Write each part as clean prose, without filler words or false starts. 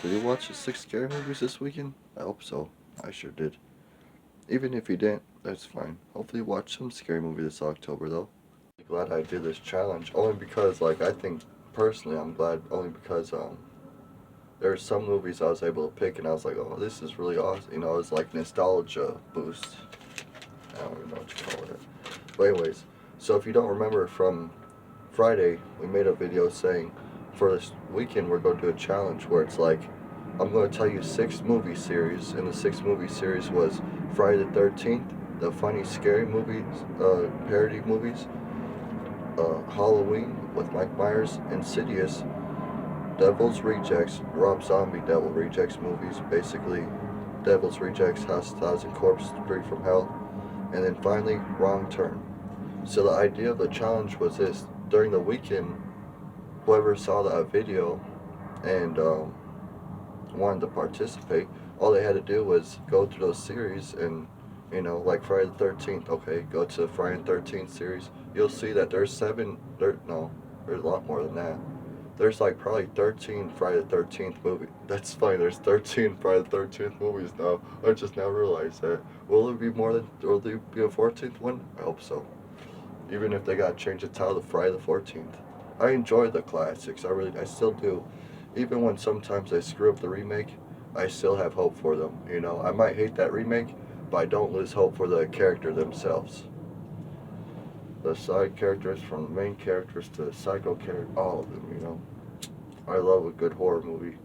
Did you watch the 6 scary movies this weekend? I hope so. I sure did. Even if you didn't, that's fine. Hopefully you watch some scary movie this October though. Glad I did this challenge only because I think personally I'm glad only because there are some movies I was able to pick and I was like, oh, this is really awesome. It's like nostalgia boost. I don't even know what you call it. But anyways, so if you don't remember from Friday, we made a video saying for this weekend we're going to do a challenge where it's like I'm going to tell you 6 movie series, and the 6 movie series was Friday the 13th, the funny scary movies, parody movies, Halloween with Mike Myers, Insidious, Devil's Rejects, Rob Zombie Devil Rejects movies, basically Devil's Rejects, House of Thousand Corpses, Free from Hell, and then finally Wrong Turn. So the idea of the challenge was this: during the weekend, whoever saw that video and wanted to participate, all they had to do was go through those series and, like Friday the 13th, okay, go to the Friday the 13th series. You'll see that there's a lot more than that. There's like probably 13 Friday the 13th movies. That's funny, there's 13 Friday the 13th movies now. I just now realized that. Will there be more than, will there be a 14th one? I hope so. Even if they got to change the title to Friday the 14th. I enjoy the classics, I still do. Even when sometimes I screw up the remake, I still have hope for them. I might hate that remake, but I don't lose hope for the character themselves. The side characters, from the main characters to the psycho character, all of them. I love a good horror movie.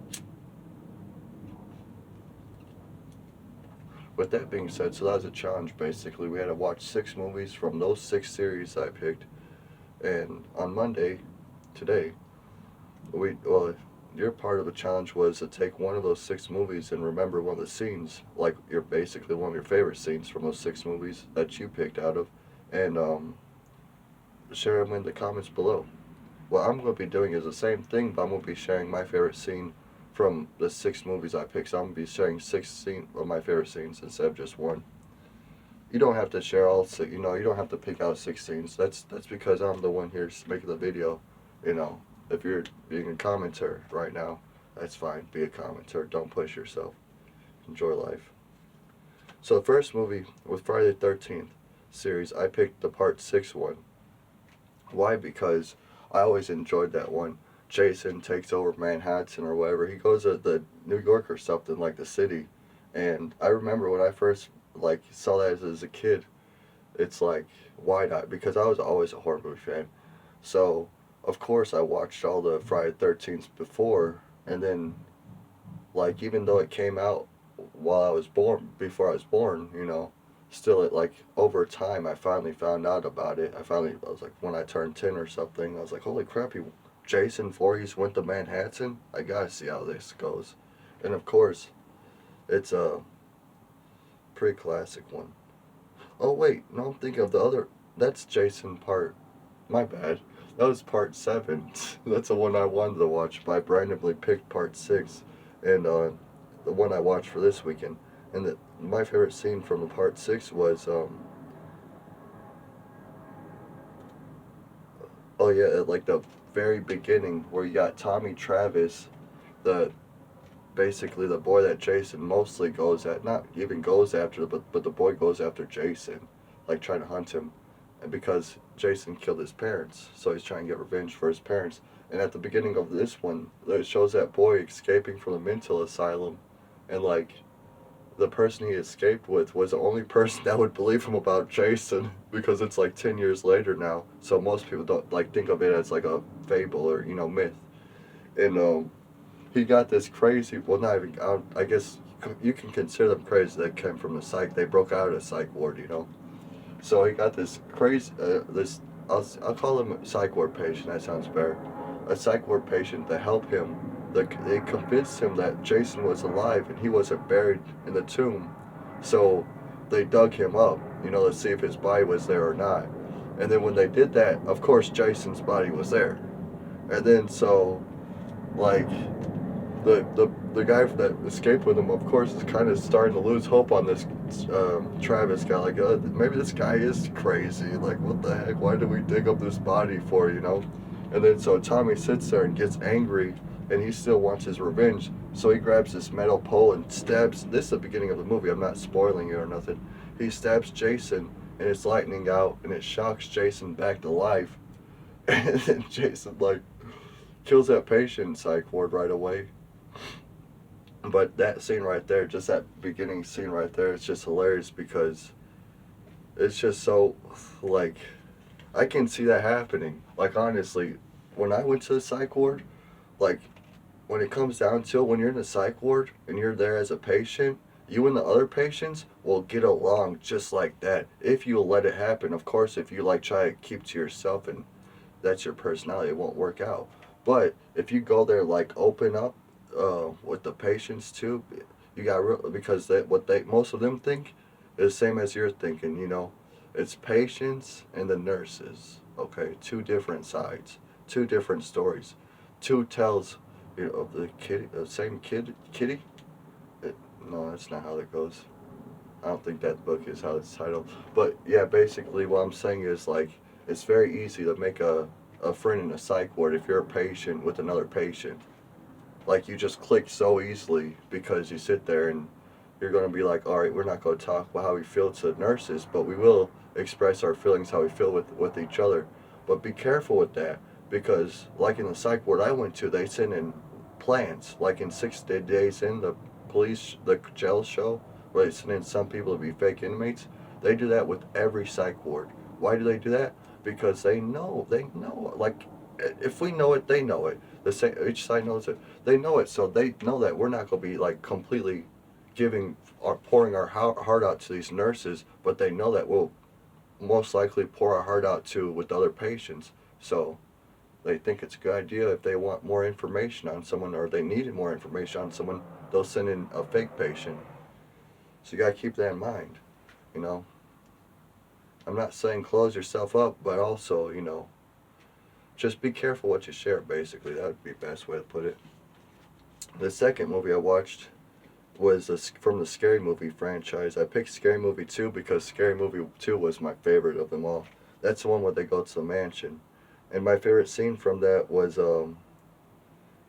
With that being said, so that was a challenge basically. We had to watch 6 movies from those 6 series I picked. And on Monday, today, your part of the challenge was to take one of those 6 movies and remember one of the scenes, like you're basically one of your favorite scenes from those 6 movies that you picked out of, and share them in the comments below. What I'm going to be doing is the same thing, but I'm going to be sharing my favorite scene from the 6 movies I picked. So I'm going to be sharing 6 of my favorite scenes instead of just one. You don't have to share all six. You don't have to pick out 6 scenes. That's because I'm the one here making the video. If you're being a commenter right now, that's fine. Be a commenter. Don't push yourself. Enjoy life. So the first movie was Friday the 13th series. I picked the part 6 one. Why? Because I always enjoyed that one. Jason takes over Manhattan or whatever. He goes to the New York or something, like the city. And I remember when I first saw that as a kid, it's like, why not? Because I was always a horror movie fan. So of course I watched all the Friday the 13th before, and then even though it came out while I was born, before I was born, still over time I finally found out about it. I was like, when I turned 10 or something, I was like, holy crap, Jason Voorhees went to Manhattan? I gotta see how this goes. And of course, it's a pretty classic one. Oh wait, no, I'm thinking of the other, that's Jason part, my bad. That was part 7. That's the one I wanted to watch, but I randomly picked part 6, and the one I watched for this weekend. And my favorite scene from the part 6 was, oh yeah, at the very beginning where you got Tommy Travis, the basically the boy that Jason mostly not even goes after, but the boy goes after Jason, trying to hunt him, and because Jason killed his parents, so he's trying to get revenge for his parents. And at the beginning of this one, it shows that boy escaping from the mental asylum, and the person he escaped with was the only person that would believe him about Jason, because it's 10 years later now, so most people don't think of it as a fable or myth. And he got this crazy, well, not even, I guess you can consider them crazy, that came from the psych, they broke out of the psych ward. So he got this crazy, I'll call him a psych ward patient, that sounds better, a psych ward patient to help him. They convinced him that Jason was alive and he wasn't buried in the tomb, so they dug him up, to see if his body was there or not. And then when they did that, of course Jason's body was there. And then so, the guy that escaped with him, of course, is kind of starting to lose hope on this Travis guy. Maybe this guy is crazy. What the heck? Why did we dig up this body for? And then so Tommy sits there and gets angry and he still wants his revenge. So he grabs this metal pole and stabs. This is the beginning of the movie. I'm not spoiling it or nothing. He stabs Jason, and it's lightning out, and it shocks Jason back to life. And then Jason like kills that patient in psych ward right away. But that scene right there, just that beginning scene right there, it's just hilarious because it's just so like I can see that happening. Like honestly, when I went to the psych ward, like when it comes down to it, when you're in the psych ward and you're there as a patient, you and the other patients will get along just like that if you let it happen. Of course, if you like try to keep to yourself and that's your personality, it won't work out. But if you go there like open up with the patients too, you got because what they most of them think is the same as you're thinking. It's patients and the nurses. Okay, two different sides, two different stories, two tells of the kitty, same kitty. It, no, that's not how it goes. I don't think that book is how it's titled. But yeah, basically what I'm saying is like it's very easy to make a friend in a psych ward if you're a patient with another patient. Like you just click so easily because you sit there and you're going to be like, all right, we're not going to talk about how we feel to the nurses, but we will express our feelings how we feel with each other. But be careful with that because, like in the psych ward I went to, they send in plans. Like in 6 days in the jail show, where they send in some people to be fake inmates. They do that with every psych ward. Why do they do that? Because they know. Like if we know it, they know it. The same, each side knows it. They know it, so they know that we're not going to be like completely giving or pouring our heart out to these nurses, but they know that we'll most likely pour our heart out to with other patients. So they think it's a good idea if they want more information on someone or they needed more information on someone, they'll send in a fake patient. So you gotta keep that in mind. You know, I'm not saying close yourself up, but also just be careful what you share. Basically, that would be the best way to put it. The second movie I watched was from the Scary Movie franchise. I picked Scary Movie 2 because Scary Movie 2 was my favorite of them all. That's the one where they go to the mansion. And my favorite scene from that was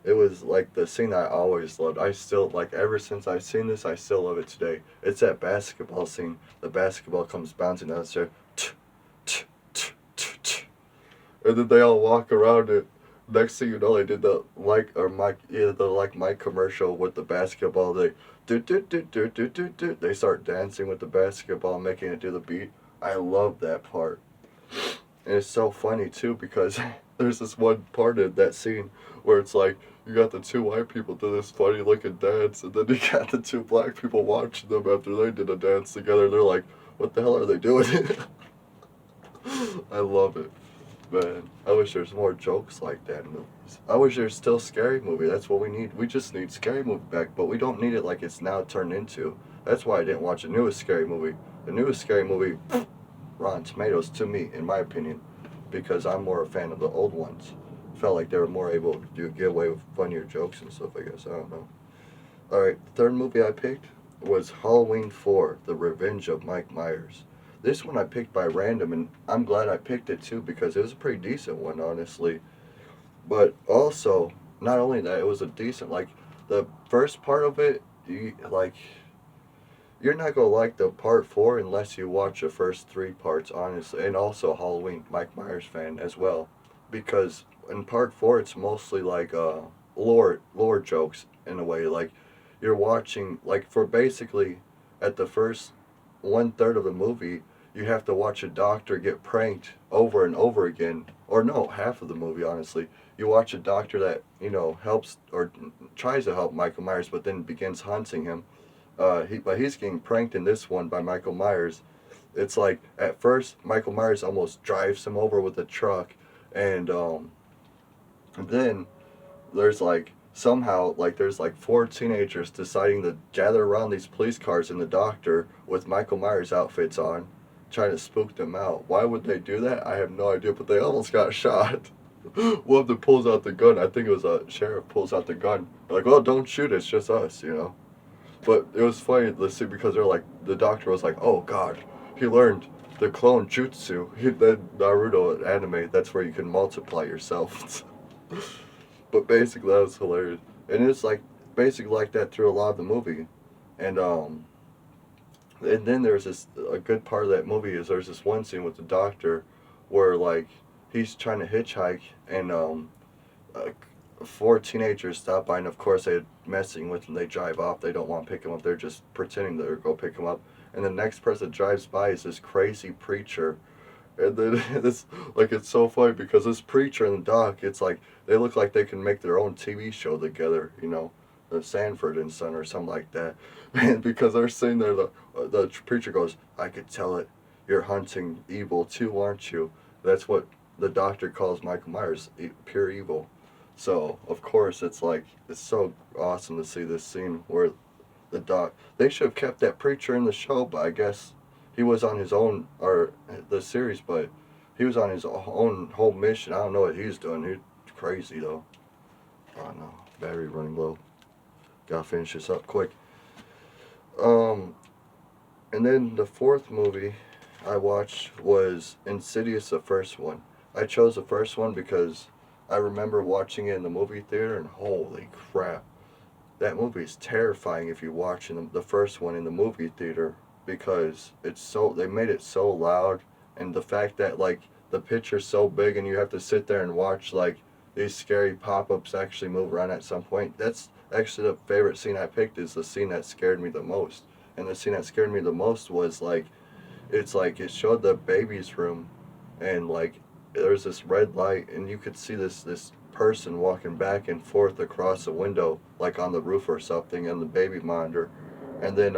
it was like the scene I always loved. I still like ever since I've seen this, I still love it today. It's that basketball scene. The basketball comes bouncing down the stairs. And then they all walk around it. Next thing you know, they did the mic commercial with the basketball. They do. They start dancing with the basketball, making it do the beat. I love that part, and it's so funny too because there's this one part in that scene where it's like you got the two white people do this funny looking dance, and then you got the two black people watching them after they did a dance together. They're like, "What the hell are they doing?" I love it. Man, I wish there's more jokes like that in movies. I wish there's still Scary Movie. That's what we need. We just need Scary Movie back, but we don't need it like it's now turned into. That's why I didn't watch the newest Scary Movie. The newest Scary Movie, Rotten Tomatoes to me, in my opinion, because I'm more a fan of the old ones. Felt like they were more able to get away with funnier jokes and stuff, I guess. I don't know. Alright, the third movie I picked was Halloween 4, The Revenge of Mike Myers. This one I picked by random, and I'm glad I picked it too because it was a pretty decent one, honestly. But also, not only that, it was a decent, like, the first part of it, you're not gonna like the part 4 unless you watch the first 3 parts, honestly. And also Halloween, Mike Myers fan as well. Because in part 4, it's mostly like, lore jokes in a way. Like, you're watching, like, for basically, at the first 1/3 of the movie, you have to watch a doctor get pranked over and over again. Or no, half of the movie, honestly. You watch a doctor that, helps or tries to help Michael Myers, but then begins hunting him. But he's getting pranked in this one by Michael Myers. It's like, at first, Michael Myers almost drives him over with a truck. And then there's like somehow like there's like 4 teenagers deciding to gather around these police cars and the doctor with Michael Myers outfits on, trying to spook them out. Why would they do that? I have no idea, but they almost got shot. One of them pulls out the gun. I think it was a sheriff pulls out the gun. Like, well, don't shoot. It's just us. But it was funny to see because they're like the doctor was like, oh God, he learned the clone jutsu. The Naruto anime. That's where you can multiply yourself. But basically, that was hilarious, and it's like basically like that through a lot of the movie, and then there's this a good part of that movie is there's this one scene with the doctor, where like he's trying to hitchhike and uh, four teenagers stop by and of course they're messing with him. They drive off. They don't want to pick him up. They're just pretending they're go pick him up. And the next person that drives by is this crazy preacher. And then it's like it's so funny because this preacher and the doc, it's like they look like they can make their own TV show together, the Sanford and Son or something like that. And because they're sitting there, the preacher goes, "I could tell it. You're hunting evil too, aren't you?" That's what the doctor calls Michael Myers, pure evil. So of course it's like it's so awesome to see this scene where the doc. They should have kept that preacher in the show, but I guess he was on his own or the series, but he was on his own whole mission. I don't know what he's doing. He's crazy though. Oh no, battery running low. Gotta finish this up quick. Um, and then the fourth movie I watched was Insidious, the first one. I chose the first one because I remember watching it in the movie theater, and holy crap, that movie is terrifying if you're watching the first one in the movie theater because they made it so loud, and the fact that like the picture's so big and you have to sit there and watch like these scary pop-ups actually move around at some point. That's actually the favorite scene I picked is the scene that scared me the most. And the scene that scared me the most was like it's like it showed the baby's room, and like there's this red light and you could see this person walking back and forth across the window like on the roof or something and the baby monitor, and then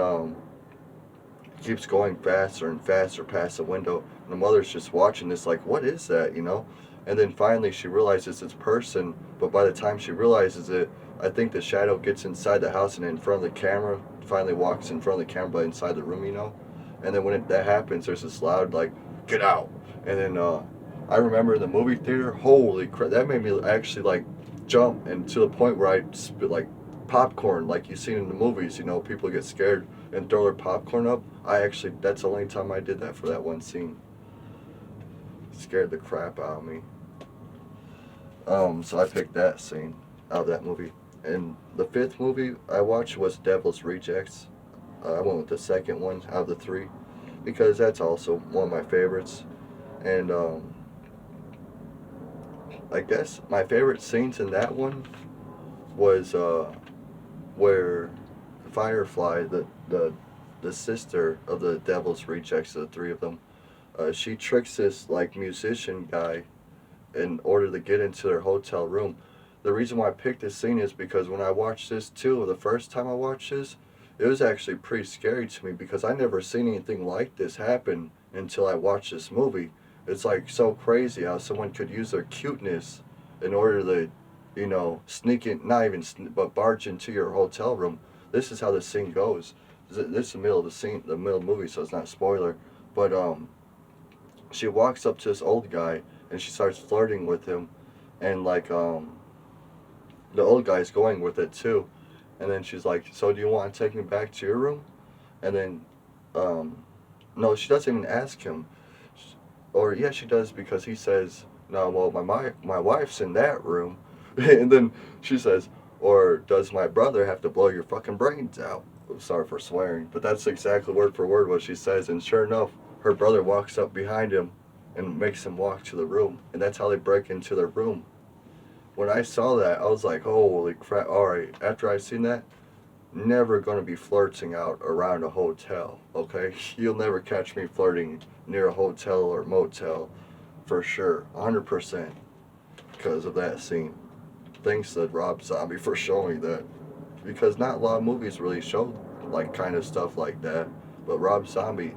keeps going faster and faster past the window, and the mother's just watching this like what is that. And then finally she realizes it's person, but by the time she realizes it, I think the shadow gets inside the house and in front of the camera, finally walks in front of the camera but inside the room. And then when that happens, there's this loud like "get out!" And then I remember in the movie theater, holy crap, that made me actually like jump, and to the point where I spit like popcorn, like you see in the movies. People get scared and throw their popcorn up. That's the only time I did that for that one scene. It scared the crap out of me. So I picked that scene out of that movie. And the fifth movie I watched was Devil's Rejects. I went with the second one out of the three because that's also one of my favorites. And I guess my favorite scenes in that one was where Firefly, the sister of the Devil's Rejects, the three of them, she tricks this like musician guy in order to get into their hotel room. The reason why I picked this scene is because when I watched this too, the first time I watched this, it was actually pretty scary to me because I never seen anything like this happen until I watched this movie. It's like so crazy how someone could use their cuteness in order to, sneak in, not even, but barge into your hotel room. This is how the scene goes. This is the middle of the scene, the middle of the movie, so it's not a spoiler. But she walks up to this old guy and she starts flirting with him, and like the old guy's going with it too. And then she's like, "So do you want to take me back to your room?" And then, no, she doesn't even ask him. Or yeah, she does because he says, "No, well, my wife's in that room." And then she says, "Or does my brother have to blow your fucking brains out?" Oh, sorry for swearing, but that's exactly word for word what she says. And sure enough, her brother walks up behind him and makes him walk to the room, and that's how they break into their room. When I saw that, I was like, "Holy crap!" All right, after I seen that, never gonna be flirting out around a hotel. Okay, you'll never catch me flirting near a hotel or motel, for sure, 100%, because of that scene. Thanks to Rob Zombie for showing that, because not a lot of movies really show like kind of stuff like that, but Rob Zombie,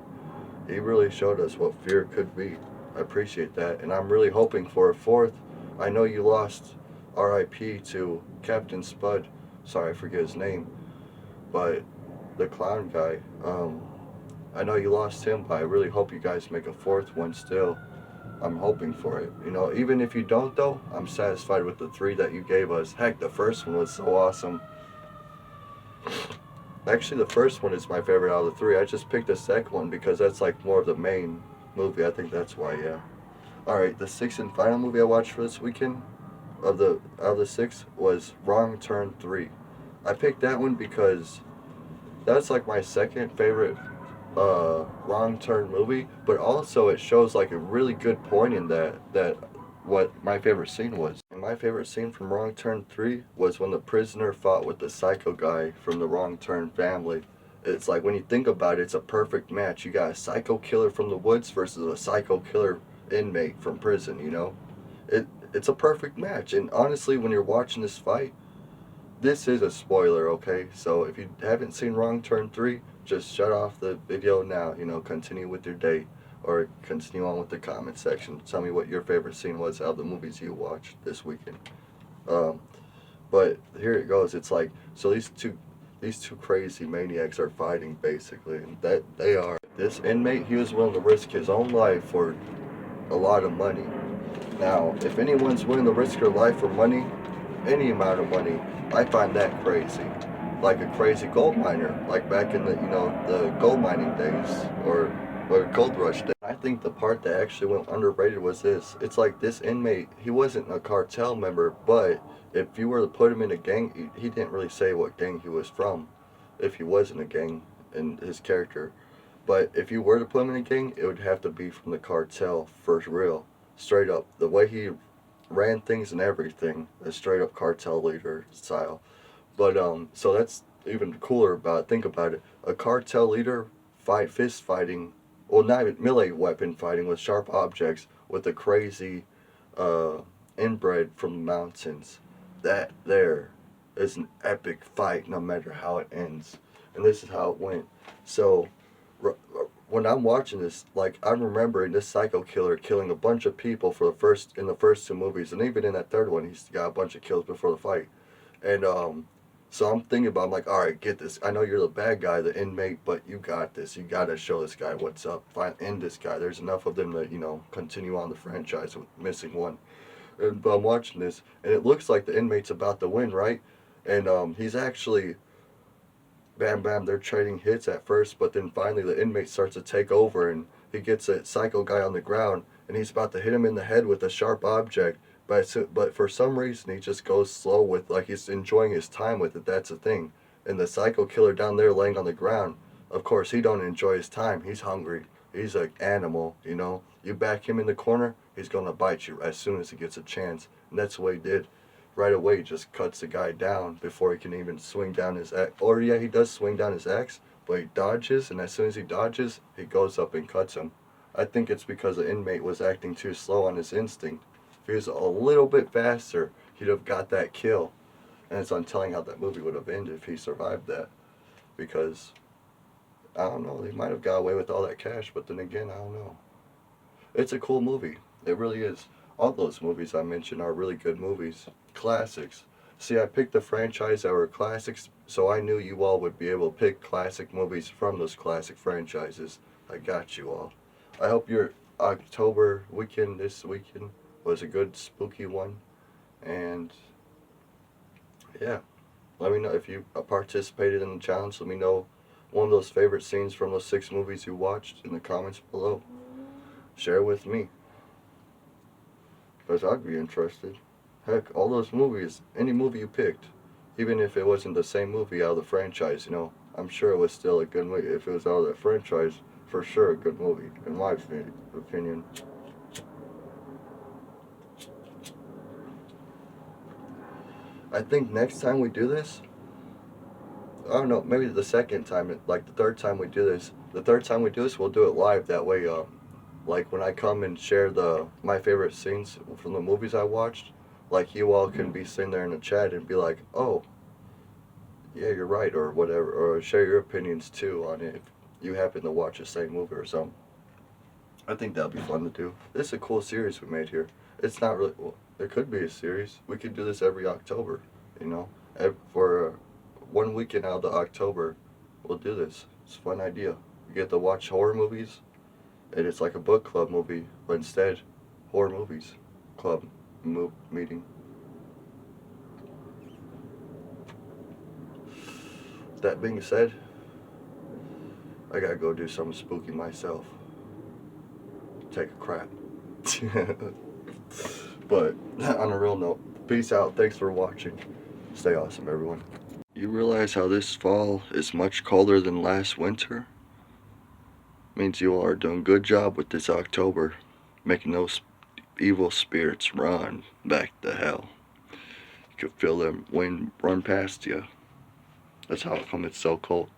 he really showed us what fear could be. I appreciate that, and I'm really hoping for a fourth. I know you lost R.I.P. to Captain Spud. Sorry, I forget his name, but the clown guy. I know you lost him, but I really hope you guys make a fourth one still. I'm hoping for it. Even if you don't, though, I'm satisfied with the three that you gave us. Heck, the first one was so awesome. Actually, the first one is my favorite out of the three. I just picked the second one because that's like more of the main movie. I think that's why, yeah. Alright, the sixth and final movie I watched for this weekend of the six was Wrong Turn 3. I picked that one because that's like my second favorite wrong turn movie, but also it shows like a really good point in that what my favorite scene was. And my favorite scene from Wrong Turn 3 was when the prisoner fought with the psycho guy from the Wrong Turn family. It's like when you think about it, it's a perfect match. You got a psycho killer from the woods versus a psycho killer inmate from prison, you know? It's a perfect match. And honestly, when you're watching this fight, this is a spoiler, okay? So if you haven't seen Wrong Turn 3, just shut off the video now, you know, continue with your day or continue on with the comment section. Tell me what your favorite scene was out of the movies you watched this weekend. Um, but here it goes. It's like, so these two crazy maniacs are fighting basically, and that they are. This inmate, he was willing to risk his own life for a lot of money. Now, if anyone's willing to risk their life for money, any amount of money, I find that crazy. Like a crazy gold miner, like back in the gold mining days or gold rush days. I think the part that actually went underrated was this. It's like this inmate, he wasn't a cartel member, but if you were to put him in a gang, he didn't really say what gang he was from, if he was in a gang in his character. But if you were to put him in a gang, it would have to be from the cartel for real, straight up. The way he ran things and everything, a straight up cartel leader style. But so that's even cooler about it. Think about it. A cartel leader fist fighting, well, not even melee weapon fighting with sharp objects with a crazy uh, inbred from the mountains. That there is an epic fight, no matter how it ends. And this is how it went. So when I'm watching this, like I'm remembering this psycho killer killing a bunch of people for the first two movies, and even in that third one, he's got a bunch of kills before the fight. And so I'm thinking about, I'm like, all right, get this. I know you're the bad guy, the inmate, but you got this. You got to show this guy what's up. End this guy. There's enough of them to, continue on the franchise with missing one. And but I'm watching this, and it looks like the inmate's about to win, right? And he's actually, bam, bam, they're trading hits at first, but then finally the inmate starts to take over, and he gets a psycho guy on the ground, and he's about to hit him in the head with a sharp object. But for some reason, he just goes slow with, like he's enjoying his time with it. That's the thing. And the psycho killer down there laying on the ground, of course, he don't enjoy his time. He's hungry. He's an animal, you know. You back him in the corner, he's going to bite you as soon as he gets a chance. And that's what he did. Right away, he just cuts the guy down before he can even swing down his axe. Or, yeah, he does swing down his axe, but he dodges, and as soon as he dodges, he goes up and cuts him. I think it's because the inmate was acting too slow on his instinct. If he was a little bit faster, he'd have got that kill. And it's untelling how that movie would have ended if he survived that. Because, I don't know, he might have got away with all that cash, but then again, I don't know. It's a cool movie. It really is. All those movies I mentioned are really good movies. Classics. See, I picked the franchise that were classics, so I knew you all would be able to pick classic movies from those classic franchises. I got you all. I hope your October weekend this weekend was a good spooky one. And yeah, let me know if you participated in the challenge. Let me know one of those favorite scenes from those 6 movies you watched in the comments below. Share with me, because I'd be interested. Heck, all those movies, any movie you picked, even if it wasn't the same movie out of the franchise, I'm sure it was still a good movie. If it was out of the franchise, for sure a good movie, in my opinion. I think next time we do this, I don't know, maybe the second time, like the third time we do this, we'll do it live. That way, like when I come and share my favorite scenes from the movies I watched, like you all can be sitting there in the chat and be like, oh, yeah, you're right, or whatever, or share your opinions too on it if you happen to watch the same movie or something. I think that'll be fun to do. This is a cool series we made here. It's not really, well, it could be a series. We could do this every October, for one weekend out of the October, we'll do this. It's a fun idea. You get to watch horror movies, and it's like a book club movie, but instead, horror movies club meeting. That being said, I gotta go do something spooky myself. Take a crap. But on a real note, Peace out. Thanks for watching. Stay awesome, everyone. You realize how this fall is much colder than last winter? Means you all are doing a good job with this October, making those evil spirits run back to hell. You could feel the wind run past you. That's how come it's so cold.